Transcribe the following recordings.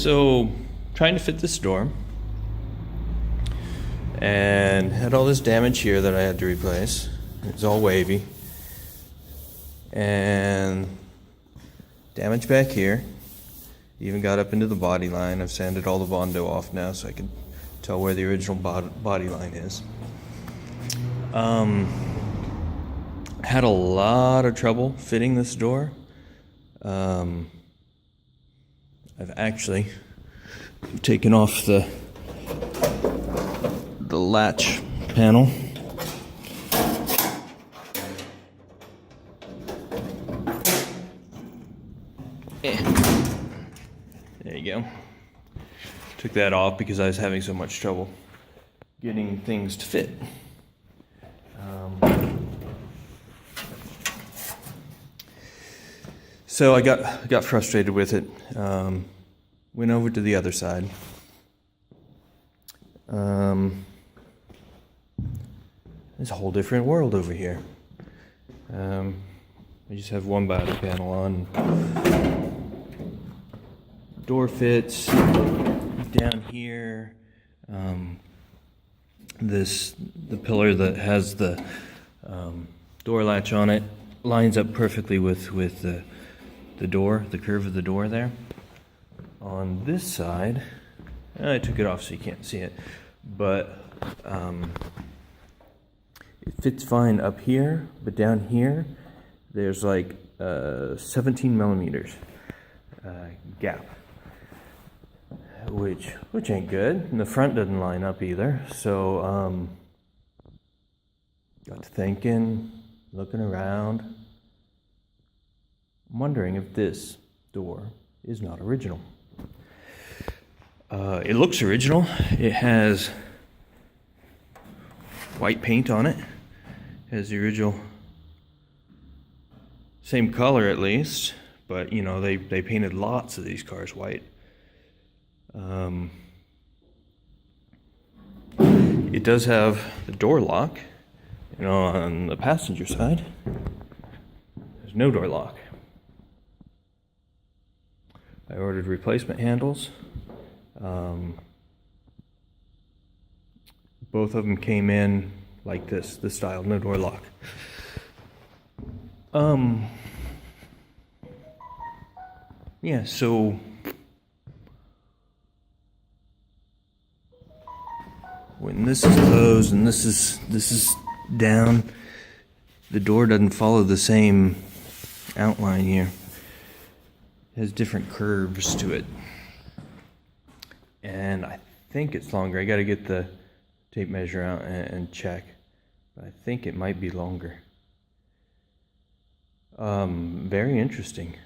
So, trying to fit this door, and had all this damage here that I had to replace. It's all wavy, and damage back here. Even got up into the body line. I've sanded all the Bondo off now so I can tell where the original body line is. Had a lot of trouble fitting this door. I've actually taken off the latch panel. There you go. Took that off because I was having so much trouble getting things to fit. So I got frustrated with it. Went over to the other side. There's a whole different world over here. I just have one body panel on. Door fits down here. The pillar that has the door latch on it lines up perfectly with the door, the curve of the door there. On this side, I took it off so you can't see it, but it fits fine up here, but down here there's like 17 millimeters gap, which ain't good, and the front doesn't line up either. So got to thinking, looking around. I'm wondering if this door is not original. It looks original. It has white paint on it. It has the original, same color at least, but you know, they painted lots of these cars white. It does have the door lock. You know, on the passenger side, there's no door lock. I ordered replacement handles. Both of them came in like this style, no door lock. Yeah, so when this is closed and this is down, the door doesn't follow the same outline here. It has different curves to it. And I think it's longer. I got to get the tape measure out and check. But I think it might be longer. Very interesting.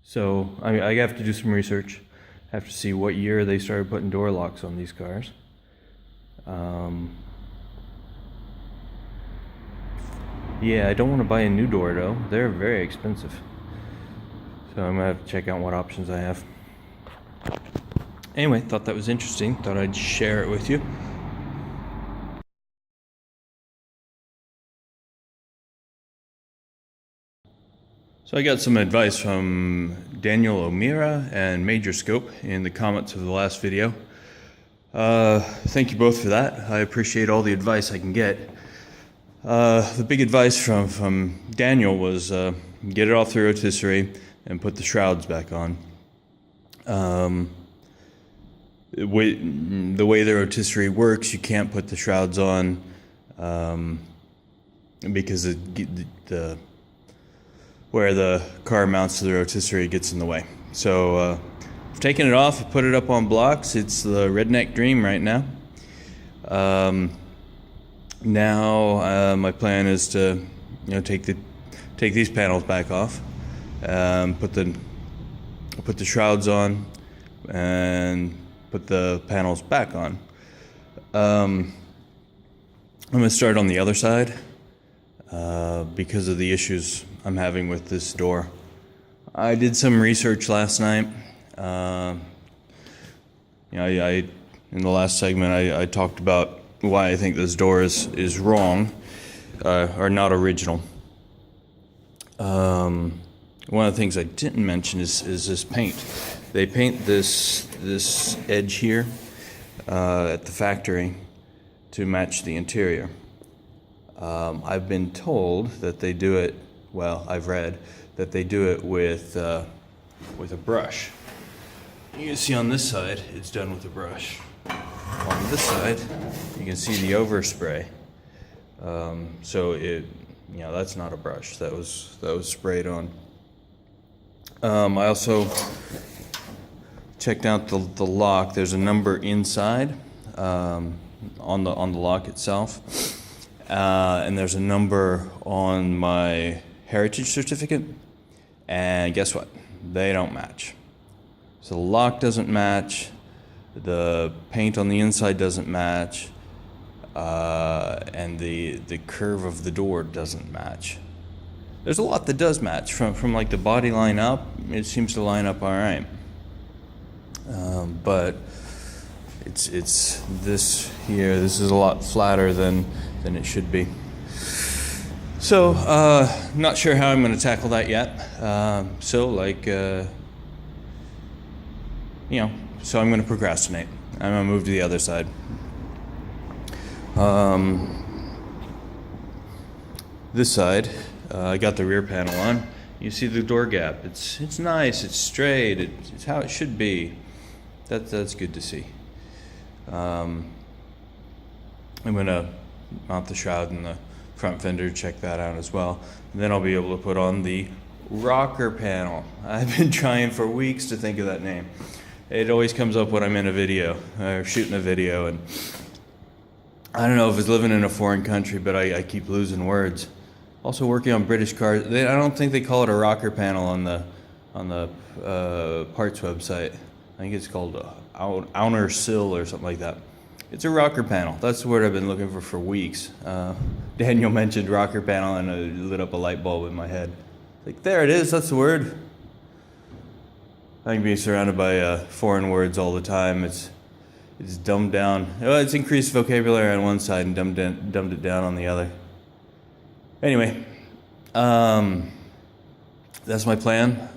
So I have to do some research. I have to see what year they started putting door locks on these cars. Yeah, I don't want to buy a new door though. They're very expensive. So I'm gonna have to check out what options I have. Anyway, thought that was interesting. Thought I'd share it with you. So I got some advice from Daniel O'Meara and Major Scope in the comments of the last video. Thank you both for that. I appreciate all the advice I can get. The big advice from Daniel was get it off the rotisserie and put the shrouds back on. The way the rotisserie works, you can't put the shrouds on because the where the car mounts to the rotisserie gets in the way. So I've taken it off, put it up on blocks. It's the redneck dream right now. Now my plan is to take these panels back off, put the shrouds on, and put the panels back on. I'm going to start on the other side because of the issues I'm having with this door. I did some research last night. I in the last segment I talked about why I think this door is wrong or not original. One of the things I didn't mention is this paint. They paint this edge here at the factory to match the interior. I've been told that they do it, well, I've read that they do it with a brush. You can see on this side, it's done with a brush. On this side, you can see the overspray. So that's not a brush. That was sprayed on. I also checked out the lock. There's a number inside on the lock itself, and there's a number on my heritage certificate. And guess what? They don't match. So the lock doesn't match. The paint on the inside doesn't match. And the curve of the door doesn't match. There's a lot that does match from like the body line up. It seems to line up all right, but it's this here. This is a lot flatter than it should be. So not sure how I'm going to tackle that yet. So I'm going to procrastinate. I'm going to move to the other side. This side, I got the rear panel on. You see the door gap. It's nice. It's straight. It's how it should be. That's good to see. I'm gonna mount the shroud in the front fender. Check that out as well. And then I'll be able to put on the rocker panel. I've been trying for weeks to think of that name. It always comes up when I'm in a video or shooting a video, and I don't know if it's living in a foreign country, but I keep losing words. Also working on British cars. I don't think they call it a rocker panel on the parts website. I think it's called outer sill or something like that. It's a rocker panel. That's the word I've been looking for weeks. Daniel mentioned rocker panel and it lit up a light bulb in my head. Like, there it is. That's the word. I can be surrounded by foreign words all the time. It's dumbed down. Well, it's increased vocabulary on one side and dumbed it down on the other. Anyway, that's my plan.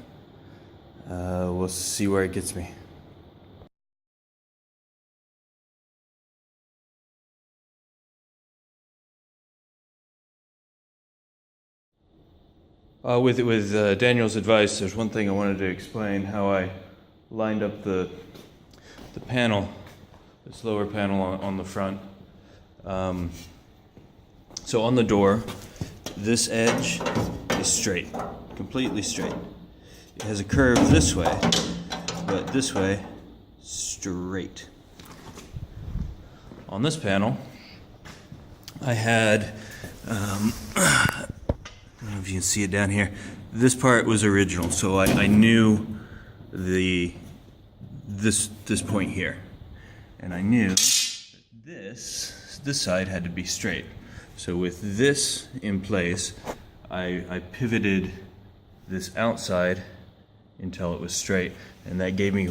We'll see where it gets me. With Daniel's advice, there's one thing I wanted to explain, how I lined up the panel, this lower panel on the front. So on the door, this edge is straight, completely straight. It has a curve this way, but this way, straight. On this panel, I had, I don't know if you can see it down here. This part was original, so I knew this point here, and I knew that this side had to be straight. So with this in place, I pivoted this outside until it was straight, and that gave me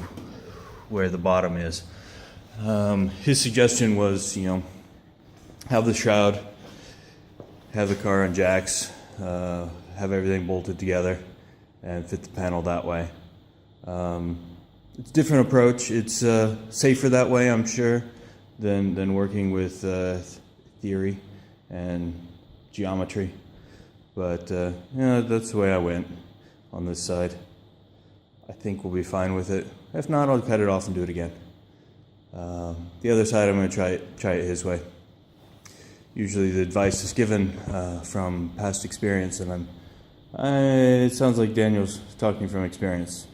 where the bottom is. His suggestion was, have the shroud, have the car on jacks, have everything bolted together, and fit the panel that way. It's a different approach. It's safer that way, I'm sure, than working with theory and geometry. But that's the way I went on this side. I think we'll be fine with it. If not, I'll cut it off and do it again. The other side, I'm going to try it his way. Usually the advice is given from past experience, and it sounds like Daniel's talking from experience.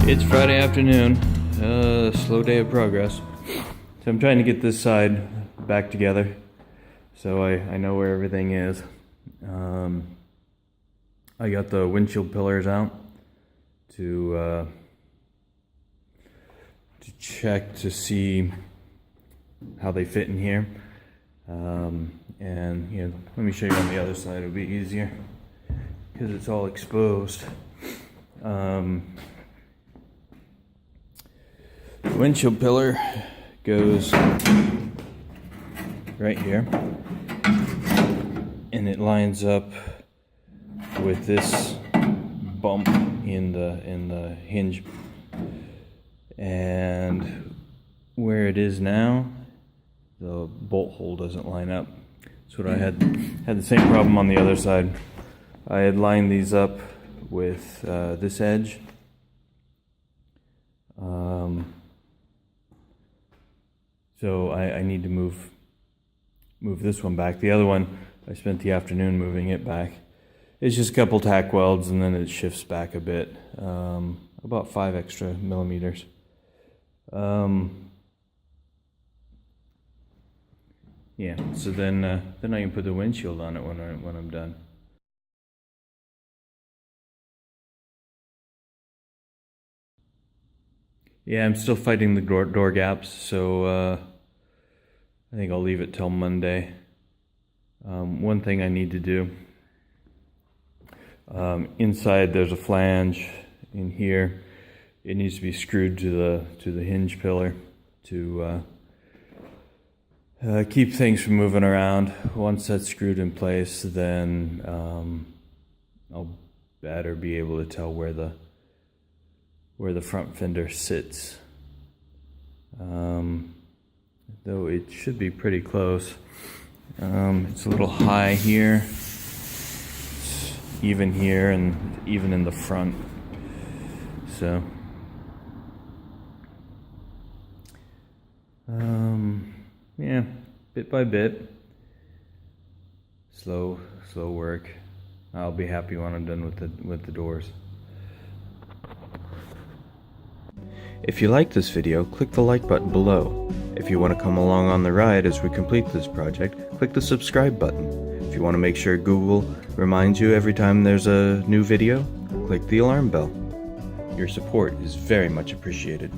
It's Friday afternoon, slow day of progress. So I'm trying to get this side back together so I know where everything is. I got the windshield pillars out to check to see how they fit in here. And you know, let me show you on the other side. It'll be easier because it's all exposed. The windshield pillar goes right here, and it lines up with this bump in the hinge, and where it is now, the bolt hole doesn't line up. That's what I had the same problem on the other side. I had lined these up with this edge. So I need to move this one back. The other one, I spent the afternoon moving it back. It's just a couple tack welds, and then it shifts back a bit, about 5 extra millimeters. Yeah, so then I can put the windshield on it when I'm done. Yeah, I'm still fighting the door gaps, so I think I'll leave it till Monday. One thing I need to do, inside there's a flange in here. It needs to be screwed to the hinge pillar to keep things from moving around. Once that's screwed in place, then I'll better be able to tell where the front fender sits. Though it should be pretty close. It's a little high here, it's even here, and even in the front. So yeah, bit by bit, slow work. I'll be happy when I'm done with the doors. If you like this video, click the like button below. If you want to come along on the ride as we complete this project, click the subscribe button. If you want to make sure Google reminds you every time there's a new video, click the alarm bell. Your support is very much appreciated.